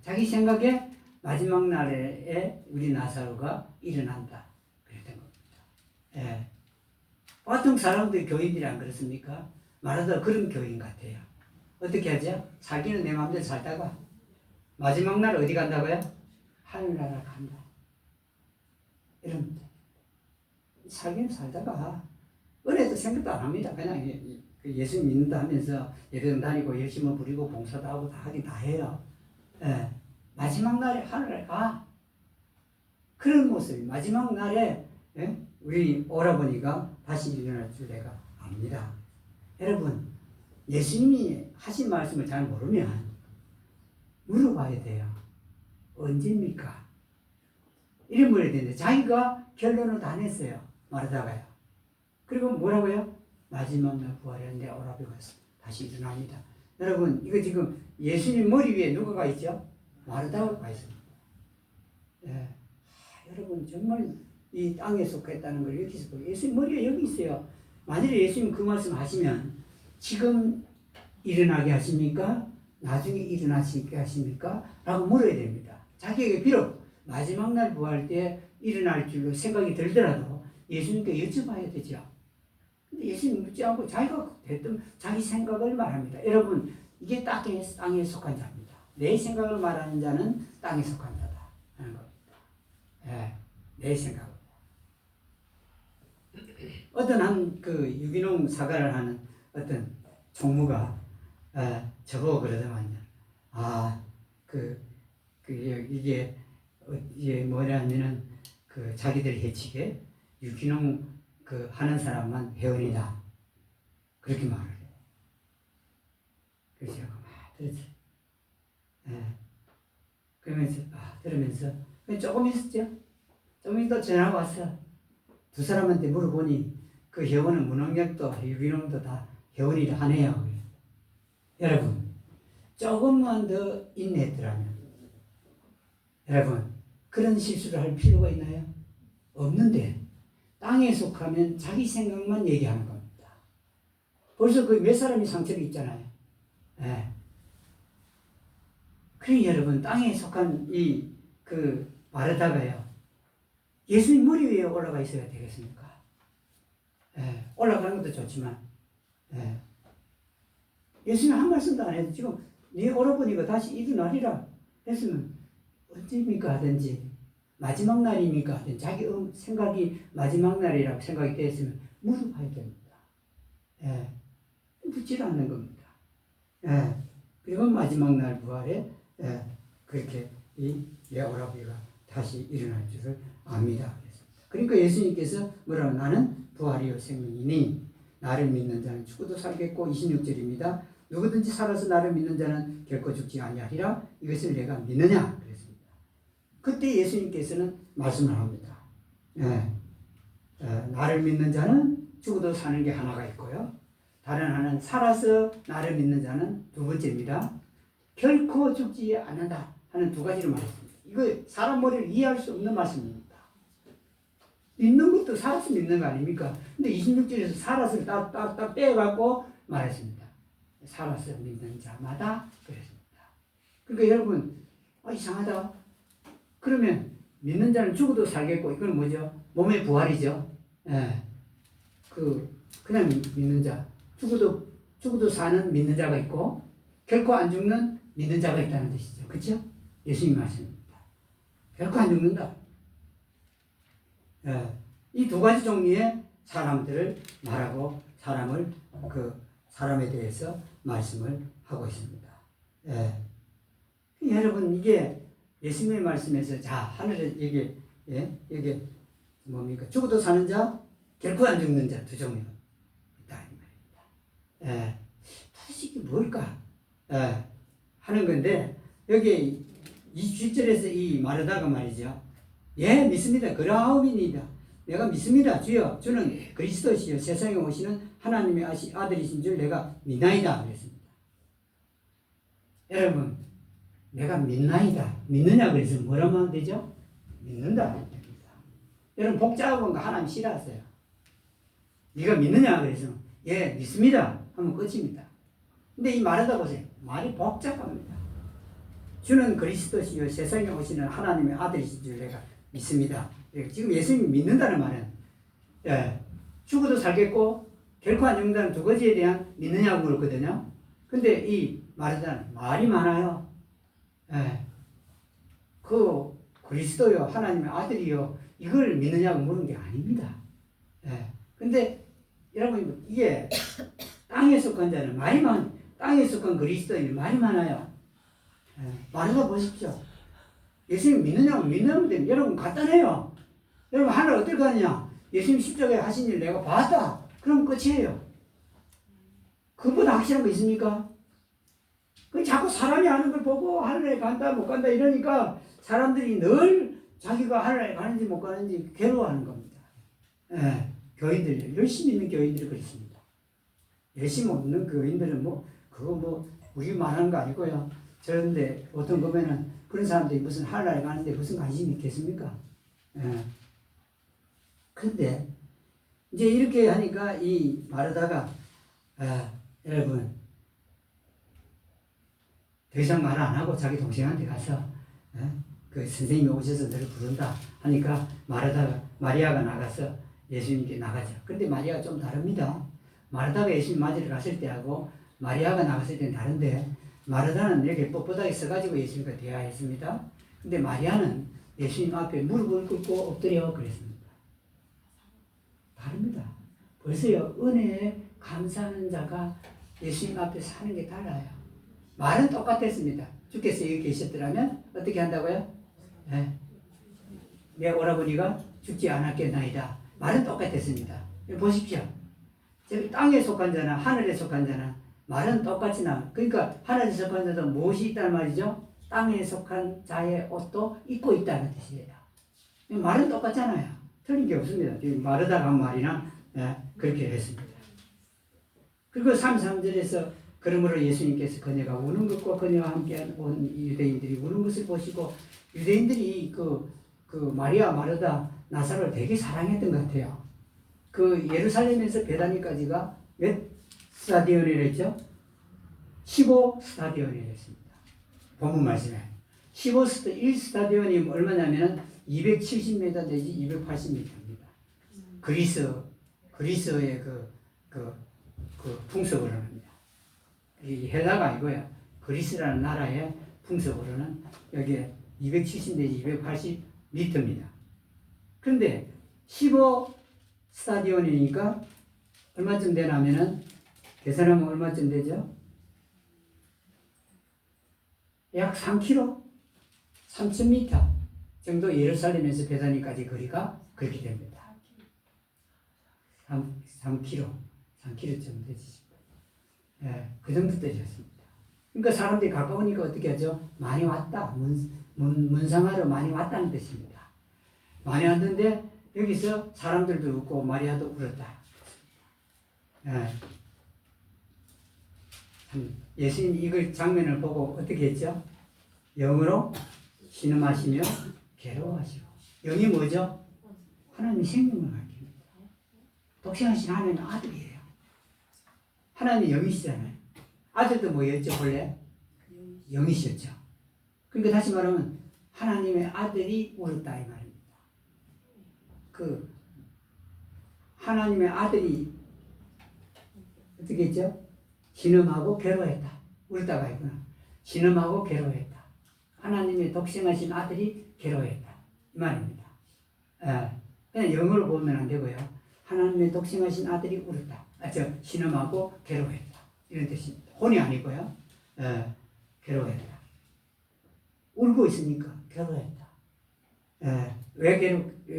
자기 생각에 마지막 날에 우리 나사로가 일어난다. 그랬던 겁니다. 보통 사람들 교인들이 안 그렇습니까? 말하다 그런 교인 같아요. 어떻게 하죠? 자기는 내 마음대로 살다가 마지막 날 어디 간다고요? 하늘나라 간다. 이럽니다. 자기는 살다가 은혜도 생각도 안 합니다. 그냥 예수 믿는다 하면서 예배당 다니고 열심히 부리고 봉사도 하고 다 하긴 다 해요. 마지막 날에 하늘을 가. 그런 모습이 마지막 날에 우리 오라버니가 다시 일어날 줄 내가 압니다. 여러분, 예수님이 하신 말씀을 잘 모르면 물어봐야 돼요. 언제입니까? 이래 물어야 되는데 자기가 결론을 다 냈어요. 말하다가요. 그리고 뭐라고요? 마지막 날 부활에 내 오라비가 다시 일어납니다. 여러분, 이거 지금 예수님 머리 위에 누가 가 있죠? 마르다가 가 있습니다. 예. 여러분, 정말 이 땅에 속했다는 걸 여기서 보고, 예수님 머리가 여기 있어요. 만일에 예수님 그 말씀 하시면 지금 일어나게 하십니까? 나중에 일어나시게 하십니까? 라고 물어야 됩니다. 자기에게 비록 마지막 날 부활 때 일어날 줄로 생각이 들더라도 예수님께 여쭤봐야 되죠. 근데 예수님 묻지 않고 자기가 됐든 자기 생각을 말합니다. 여러분, 이게 땅에 속한 자입니다. 내 생각을 말하는 자는 땅에 속한 자다 하는 겁니다. 예, 내 생각을. 어떤 한 그 유기농 사과를 하는 어떤 총무가 저보고 그러더만요. 이게 뭐냐면은 그 자기들 해치게 유기농 그 하는 사람만 회원이다. 그렇게 말을 해요. 그래서 제가 막 들었어요. 들으면서 조금 있었죠. 좀 있다 전화가 왔어. 두 사람한테 물어보니 그 회원은 무농약도 유기농도 다 회원이라 하네요. 여러분, 조금만 더 인내했더라면 여러분, 그런 실수를 할 필요가 있나요? 없는데 땅에 속하면 자기 생각만 얘기하는 겁니다. 벌써 그 몇 사람이 상처를 입잖아요. 그러니 여러분, 땅에 속한 그 마르다가요, 예수님 머리 위에 올라가 있어야 되겠습니까? 올라가는 것도 좋지만, 예수님 한 말씀도 안 해도 지금 네 오라버니가 다시 일어나리라 했으면 언제입니까 하든지, 마지막 날입니까 하든지, 자기 생각이 마지막 날이라고 생각이 되었으면 물어봐야 됩니다. 묻지 않는 겁니다. 그리고 마지막 날 부활에 그렇게 내 오라버니가 다시 일어날 줄을 압니다. 그러니까 예수님께서 뭐라고, 나는 부활이요 생명이니 나를 믿는 자는 죽어도 살겠고, 26절입니다. 누구든지 살아서 나를 믿는 자는 결코 죽지 아니하리라. 이것을 내가 믿느냐 그랬습니다. 그때 예수님께서는 말씀을 합니다. 나를 믿는 자는 죽어도 사는 게 하나가 있고요. 다른 하나는 살아서 나를 믿는 자는 두 번째입니다. 결코 죽지 않는다 하는 두 가지를 말했습니다. 이거 사람 머리를 이해할 수 없는 말씀입니다. 믿는 것도 살아서 믿는 거 아닙니까? 근데 26절에서 살아서 딱 빼갖고 말했습니다. 살아서 믿는 자마다 그랬습니다. 그러니까 여러분, 이상하다. 그러면 믿는 자는 죽어도 살겠고, 이건 뭐죠? 몸의 부활이죠. 그냥 믿는 자. 죽어도 사는 믿는 자가 있고, 결코 안 죽는 믿는 자가 있다는 뜻이죠. 그렇죠? 예수님 말씀입니다. 결코 안 죽는다. 이 두 가지 종류의 사람들을 말하고 사람에 대해서 말씀을 하고 있습니다. 여러분, 이게 예수님의 말씀에서 하늘에 이게 뭡니까? 죽어도 사는 자, 결코 안 죽는 자 두 종류가 있다 이 말입니다. 도대체 이게 뭘까? 하는 건데, 여기 27절에서 이 마르다가 말이죠. 믿습니다. 그라하옵이니이다. 내가 믿습니다. 주여, 주는 그리스도시요 세상에 오시는 하나님의 아들이신 줄 내가 믿나이다 그랬습니다. 여러분, 내가 믿나이다. 믿느냐 그래서 뭐라고 하면 되죠? 믿는다. 여러분, 복잡한 거 하나님 싫어하세요. 네가 믿느냐 그래서 믿습니다 하면 끝입니다. 근데 이 말하다 보세요. 말이 복잡합니다. 주는 그리스도시요 세상에 오시는 하나님의 아들이신 줄 내가 믿습니다. 지금 예수님 믿는다는 말은 죽어도 살겠고 결코 안 죽는다는 두 가지에 대한 믿느냐고 물었거든요. 근데 이 말하자는 말이 많아요. 그 그리스도요 하나님의 아들이요 이걸 믿느냐고 물은 게 아닙니다. 근데 여러분, 이게 땅에 속한 자는 땅에 속한 그리스도인은 말이 많아요. 말해봐 보십시오. 예수님 믿느냐고 믿는 데 여러분 간단해요. 여러분, 하늘 어떨 거 아니냐? 예수님 십자가에 하신 일 내가 봤다. 그럼 끝이에요. 그보다 확실한 거 있습니까? 자꾸 사람이 하는 걸 보고 하늘에 간다 못 간다 이러니까 사람들이 늘 자기가 하늘에 가는지 못 가는지 괴로워하는 겁니다. 교인들, 열심히 있는 교인들이 그렇습니다. 열심 없는 교인들은 뭐 그거 뭐 우리 말하는 거 아니고요. 그런데 어떤 보면은 그런 사람들이 무슨 하늘나라에 가는데 무슨 관심이 있겠습니까? 예. 그런데 이제 이렇게 하니까 이 마르다가 여러분 더 이상 말 안 하고 자기 동생한테 가서 그 선생님이 오셔서 너를 부른다 하니까 마리아가 나가서 예수님께 나가죠. 근데 마리아가 좀 다릅니다. 마르다가 예수님 맞으러 갔을 때하고 마리아가 나갔을 때는 다른데 마르다는 이렇게 뻣뻣하게 서가지고 예수님과 대화했습니다. 근데 마리아는 예수님 앞에 무릎을 꿇고 엎드려 그랬습니다. 다릅니다. 벌써요, 은혜에 감사하는 자가 예수님 앞에 사는 게 달라요. 말은 똑같았습니다. 주께서 여기 계셨더라면 어떻게 한다고요? 네. 내 오라버니가 죽지 않았겠나이다. 말은 똑같았습니다. 보십시오. 땅에 속한 자나 하늘에 속한 자나 말은 똑같이 나. 그러니까 하늘에 속한 자도 무엇이 있다는 말이죠? 땅에 속한 자의 옷도 입고 있다는 뜻이에요. 말은 똑같잖아요. 틀린 게 없습니다. 마르다가 한 말이나 그렇게 했습니다. 그리고 33절에서 그러므로 예수님께서 그녀가 우는 것과 그녀와 함께 온 유대인들이 우는 것을 보시고 유대인들이 그 마리아 마르다 나사로를 되게 사랑했던 것 같아요. 그 예루살렘에서 베다니까지가 몇 스타디온이라 했죠? 15스타디온이라 했습니다. 본문 말씀에 1스타디온이 얼마냐면 270m 내지 280m입니다. 그리스어의 그 풍속으로는 합니다. 이 헬라가 아니고요. 그리스라는 나라의 풍속으로는 여기에 270 내지 280m입니다. 그런데 15스타디온이니까 얼마쯤 되냐면은 계산하면 얼마쯤 되죠? 약 3km, 3,000m 정도 예루살렘에서 베다니까지 거리가 그렇게 됩니다. 3km 정도 되지. 그 정도 되셨습니다. 그러니까 사람들이 가까우니까 어떻게 하죠? 많이 왔다. 문상하러 많이 왔다는 뜻입니다. 많이 왔는데 여기서 사람들도 웃고 마리아도 울었다. 예수님 이걸 장면을 보고 어떻게 했죠? 영으로 신음하시며 괴로워하시고. 영이 뭐죠? 하나님의 생명을 가르칩니다. 독생하신 하나님의 아들이에요. 하나님이 영이시잖아요. 아들도 뭐였죠 본래? 영이셨죠. 그러니까 다시 말하면 하나님의 아들이 울었다 이 말입니다. 그 하나님의 아들이 어떻게 했죠? 신음하고 괴로워했다. 울다가 있구나. 신음하고 괴로워했다. 하나님의 독생하신 아들이 괴로워했다. 이 말입니다. 그냥 영어로 보면 안 되고요. 하나님의 독생하신 아들이 울었다. 신음하고 괴로워했다. 이런 뜻입니다. 혼이 아니고요. 괴로워했다. 울고 있으니까 괴로워했다. 왜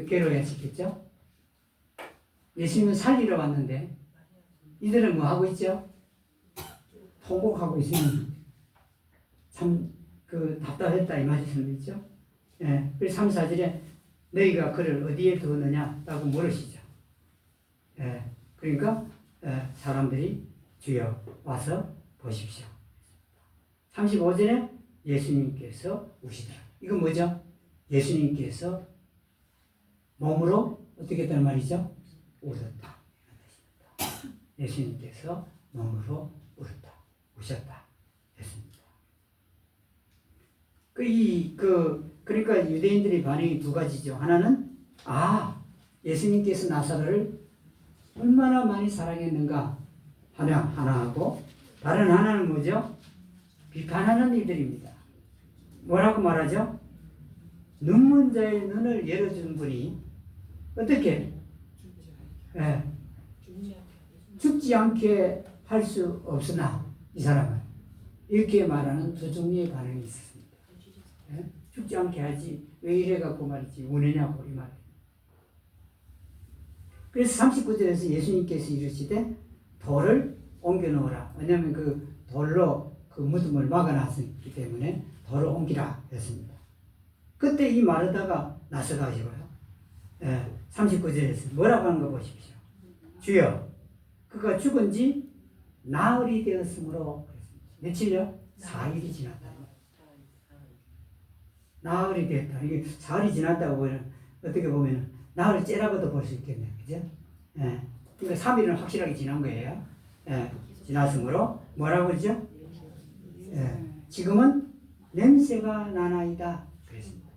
괴로워했겠죠? 예수님은 살리러 왔는데 이들은 뭐 하고 있죠? 통곡하고 있으면 참 답답했다 이 말씀이죠. 그래서 3, 4절에 너희가 그를 어디에 두었느냐 라고 물으시죠. 그러니까 사람들이 주여 와서 보십시오. 35절에 예수님께서 우시더라. 이건 뭐죠? 예수님께서 몸으로 어떻게 했다는 말이죠? 울었다. 예수님께서 몸으로 울었다. 우셨다. 했습니다. 그러니까 유대인들의 반응이 두 가지죠. 하나는 예수님께서 나사로를 얼마나 많이 사랑했는가 하나하고 다른 하나는 뭐죠? 비판하는 이들입니다. 뭐라고 말하죠? 눈먼 자의 눈을 열어준 분이 어떻게 죽지 않게 할 수 없으나 이 사람은 이렇게 말하는 두 종류의 반응이 있었습니다. 죽지 않게 하지 왜 이래갖고 말이지 우느냐고 이 말이에요. 그래서 39절에서 예수님께서 이르시되 돌을 옮겨 놓으라. 왜냐하면 그 돌로 그 무덤을 막아놨기 때문에 돌을 옮기라 했습니다. 그때 이 마르다가 나서가지고요. 39절에서 뭐라고 하는 거 보십시오. 주여, 그가 죽은지 나흘이 되었으므로 며칠요? 4일이 지났다. 나흘이 됐다. 이게 사흘이 지났다고 보면 어떻게 보면 나흘을 째라고도 볼 수 있겠네요. 그죠? 예. 그러니까 3일은 확실하게 지난 거예요. 예. 지났으므로 뭐라고 그러죠? 예. 지금은 냄새가 나나이다. 그랬습니다.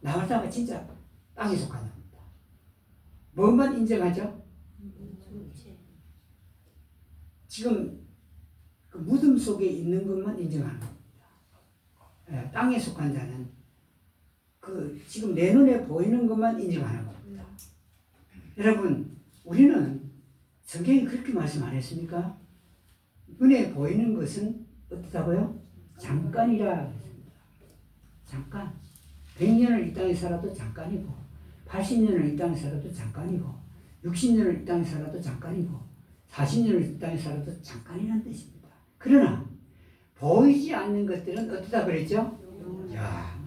나흘다가 진짜 땅에 속한답니다. 뭐만 인정하죠? 지금 그 무덤 속에 있는 것만 인정하는 겁니다. 예. 땅에 속한 자는 그 지금 내 눈에 보이는 것만 인정하는 겁니다. 여러분, 우리는 성경이 그렇게 말씀 안 했습니까? 눈에 보이는 것은 어떻다고요? 잠깐이라 했습니다. 잠깐. 100년을 이 땅에 살아도 잠깐이고, 80년을 이 땅에 살아도 잠깐이고, 60년을 이 땅에 살아도 잠깐이고, 40년을 이 땅에 살아도 잠깐이라는 뜻입니다. 그러나 보이지 않는 것들은 어떻다 그랬죠? 야,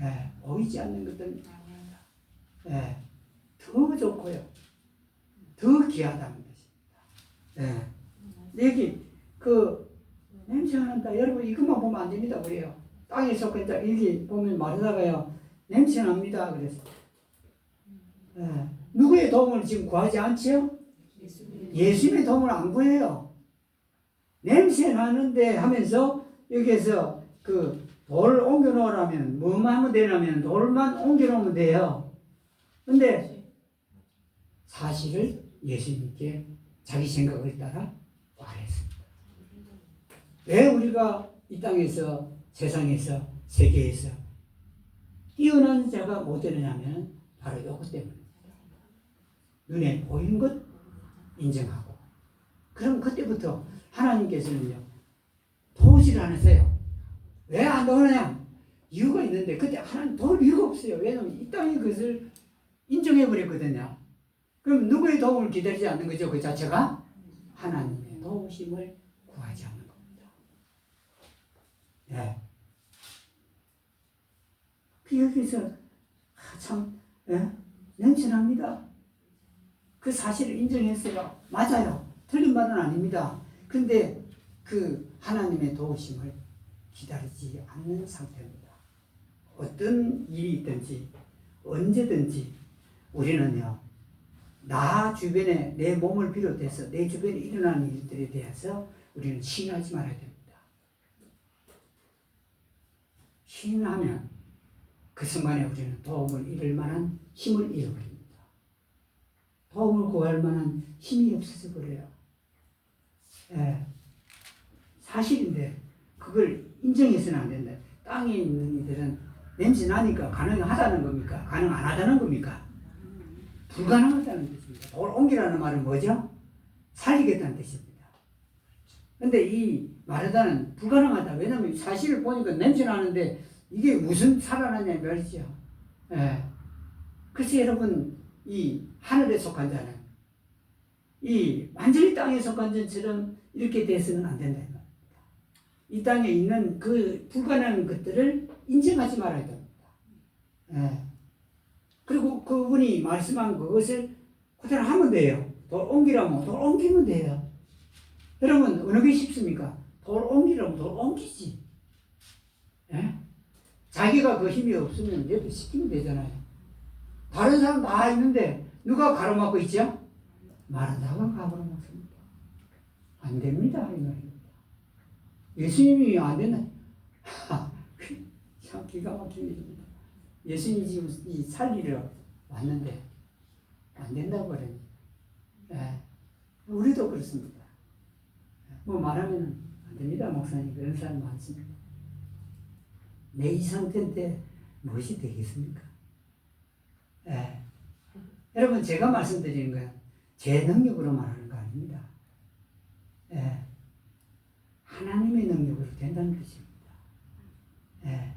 예, 보이지 않는 것들은 예, 더 좋고요, 더 귀하다는 것입니다. 예, 여기 그 냄새가 난다. 여러분 이것만 보면 안 됩니다. 우리요. 땅에 속한 자 일기 보면 말하다가요, 냄새 납니다. 그래서 예, 누구의 도움을 지금 구하지 않지요? 예수님의 도움을 안 구해요. 냄새 나는데 하면서 여기에서 그 돌을 옮겨 놓으라면 뭐만 하면 되냐면 돌만 옮겨 놓으면 돼요. 근데 사실을 예수님께 자기 생각을 따라 말했습니다. 왜 우리가 이 땅에서 세상에서 세계에서 뛰어난 자가 못 되느냐면 바로 이것 때문입니다. 눈에 보이는 것 인정하고, 그럼 그때부터 하나님께서는요 도우지를 않으세요. 왜 안 도우느냐? 이유가 있는데 그때 하나님 도울 이유가 없어요. 왜냐하면 이 땅의 것을 인정해 버렸거든요. 그럼 누구의 도움을 기다리지 않는 거죠? 그 자체가 하나님의 도우심을 구하지 않는 겁니다. 예. 그 여기서 참 냄새납니다. 그 사실을 인정했어요. 맞아요. 틀린 말은 아닙니다. 그런데 그 하나님의 도우심을 기다리지 않는 상태입니다. 어떤 일이 있든지 언제든지 우리는요, 나 주변에 내 몸을 비롯해서 내 주변에 일어나는 일들에 대해서 우리는 신하지 말아야 됩니다. 신하면 그 순간에 우리는 도움을 잃을 만한 힘을 잃어버립니다. 도움을 구할 만한 힘이 없어져 버려요. 예. 사실인데 그걸 인정해서는 안 된다. 땅에 있는 이들은 냄새 나니까 가능하다는 겁니까? 가능 안 하다는 겁니까? 불가능하다는 뜻입니다. 돌 옮기라는 말은 뭐죠? 살리겠다는 뜻입니다. 근데 이 마르다는 불가능하다. 왜냐하면 사실을 보니까 냄새 나는데 이게 무슨 살아나냐 말이죠. 예. 그래서 여러분, 이 하늘에 속한 자는 이 완전히 땅에 속한 자처럼 이렇게 돼서는 안 된다. 이 땅에 있는 그 불가능한 것들을 인정하지 말아야 됩니다. 예. 그리고 그분이 말씀한 그것을 그대로 하면 돼요. 돌 옮기라면 돌 옮기면 돼요. 여러분 어느 게 쉽습니까? 돌 옮기라면 돌 옮기지. 예? 자기가 그 힘이 없으면 얘도 시키면 되잖아요. 다른 사람 다 있는데 누가 가로막고 있죠? 마르다가 가로막습니다. 안 됩니다. 이 말입니다. 예수님이 안 된다. 참 기가 막힌 일입니다. 예수님이 지금 이 살리러 왔는데 안 된다고 그래요. 예. 우리도 그렇습니다. 뭐 말하면 안 됩니다. 목사님 그런 사람 많습니다. 내 이 상태인데 무엇이 되겠습니까? 예. 여러분 제가 말씀드리는 건 제 능력으로 말하는 거 아닙니다. 예. 하나님의 능력으로 된다는 것입니다. 예.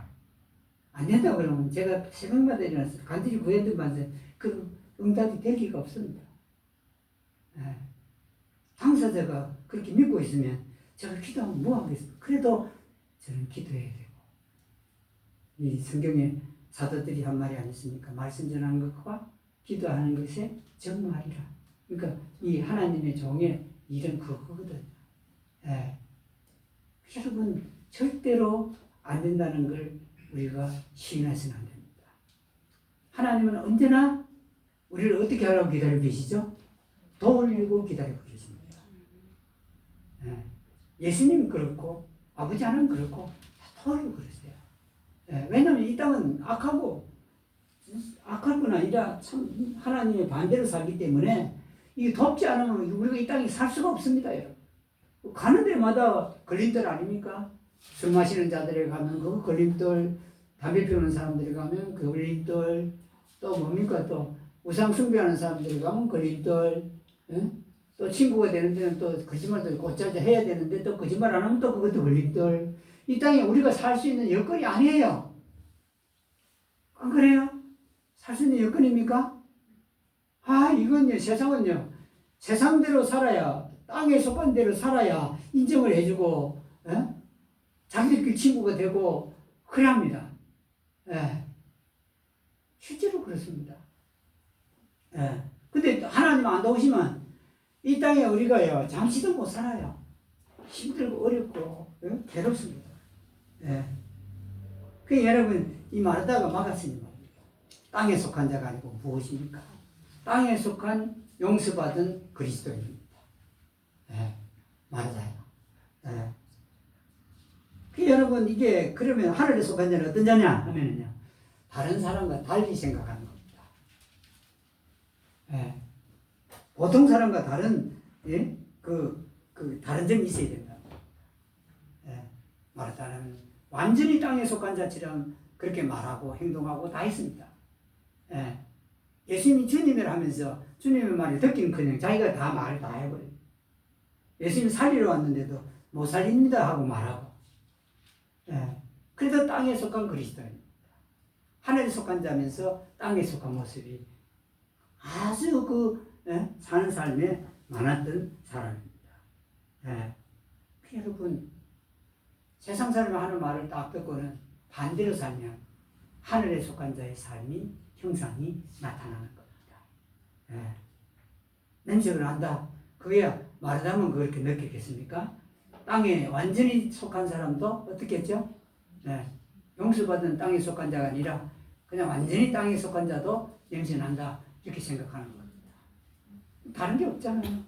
안 된다고 그러면 제가 새벽마다 일어나서 간절히 구해드리면서 그 응답이 될 리가 없습니다. 예. 당사자가 그렇게 믿고 있으면 제가 기도하면 뭐 하겠습니까? 그래도 저는 기도해야 되고, 이 성경에 사도들이 한 말이 아니었습니까? 말씀 전하는 것과 기도하는 것에 정말이라. 그러니까 이 하나님의 종의 일은 그거거든요. 예. 여러분 절대로 안 된다는 걸 우리가 시인해서는 안 됩니다. 하나님은 언제나 우리를 어떻게 하라고 기다리고 계시죠? 도우려고 기다리고 계십니다. 예. 예수님 그렇고 아버지 하나님 그렇고 도우려고 그러세요. 예. 왜냐하면 이 땅은 악하고 악할 뿐 아니라 참 하나님의 반대로 살기 때문에 이게 덥지 않으면 우리가 이 땅에 살 수가 없습니다. 여러분. 가는 데마다 걸림돌 아닙니까? 술 마시는 자들에 가면 그 걸림돌, 담배 피우는 사람들이 가면 그 걸림돌, 또 뭡니까? 또 우상 숭배하는 사람들이 가면 걸림돌, 예? 또 친구가 되는 데는 또 거짓말도 곧잘 해야 되는데 또 거짓말 안 하면 또 그것도 걸림돌. 이 땅에 우리가 살 수 있는 여건이 아니에요. 안 그래요? 살 수 있는 여건입니까? 이건요, 세상대로 살아야, 땅에 속한 대로 살아야 인정을 해주고, 자기들끼리 친구가 되고, 그래야 합니다. 실제로 그렇습니다. 근데 하나님 안 도우시면 이 땅에 우리가요, 잠시도 못 살아요. 힘들고 어렵고, 괴롭습니다. 그 여러분, 이 마르다가 막았으니 말입니다. 땅에 속한 자가 아니고 무엇입니까? 땅에 속한 용서받은 그리스도입니다. 마르다요. 그 여러분, 이게 그러면 하늘에 속한 자는 어떤 자냐 하면은요, 다른 사람과 달리 생각하는 겁니다. 보통 사람과 다른, 다른 점이 있어야 된다. 마르다는 완전히 땅에 속한 자처럼 그렇게 말하고 행동하고 다 했습니다. 예수님이 주님을 하면서 주님의 말을 듣기는커녕 자기가 다 말을 다 해버려요. 예수님 살리러 왔는데도 못 살립니다 하고 말하고. 그래도 땅에 속한 그리스도입니다. 하늘에 속한 자면서 땅에 속한 모습이 아주 사는 삶에 많았던 사람입니다. 여러분, 세상 사람이 하는 말을 딱 듣고는 반대로 살면 하늘에 속한 자의 삶이 형상이 나타나는 겁니다. 냄새가 난다. 그게야 마르다면 그렇게 느꼈겠습니까? 땅에 완전히 속한 사람도 어떻게 했죠? 용서받은 땅에 속한 자가 아니라 그냥 완전히 땅에 속한 자도 냄새 난다. 이렇게 생각하는 겁니다. 다른 게 없잖아요.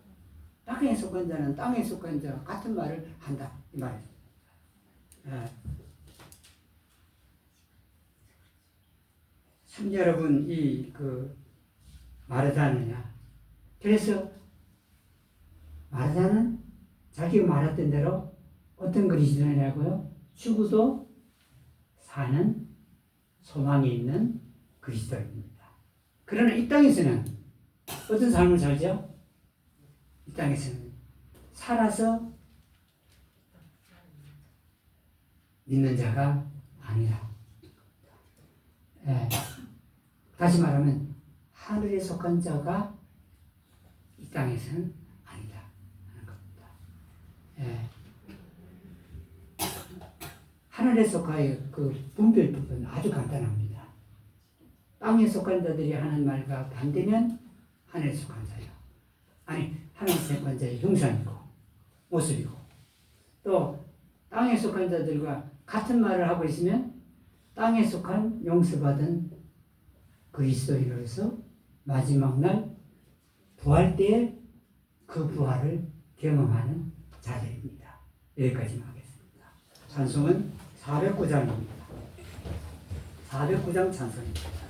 땅에 속한 자는 땅에 속한 자와 같은 말을 한다. 이 말이죠. 참 여러분, 마르다느냐. 그래서 마르다는 자기가 말했던 대로 어떤 그리스도냐고요? 죽어도 사는 소망이 있는 그리스도입니다. 그러나 이 땅에서는 어떤 삶을 살죠? 이 땅에서는 살아서 믿는 자가 아니라, 다시 말하면 하늘에 속한 자가 이 땅에서는 아니다 하는 겁니다. 하늘에 속하여 그 분별법은 아주 간단합니다. 땅에 속한 자들이 하는 말과 반대면 하늘에 속한 자요. 아니, 하늘에 속한 자의 형상이고 모습이고, 또 땅에 속한 자들과 같은 말을 하고 있으면 땅에 속한 용서받은 그리스도인으로서 마지막 날 부활 때에 그 부활을 경험하는 자들입니다. 여기까지만 하겠습니다. 찬송은 409장입니다. 409장 찬송입니다.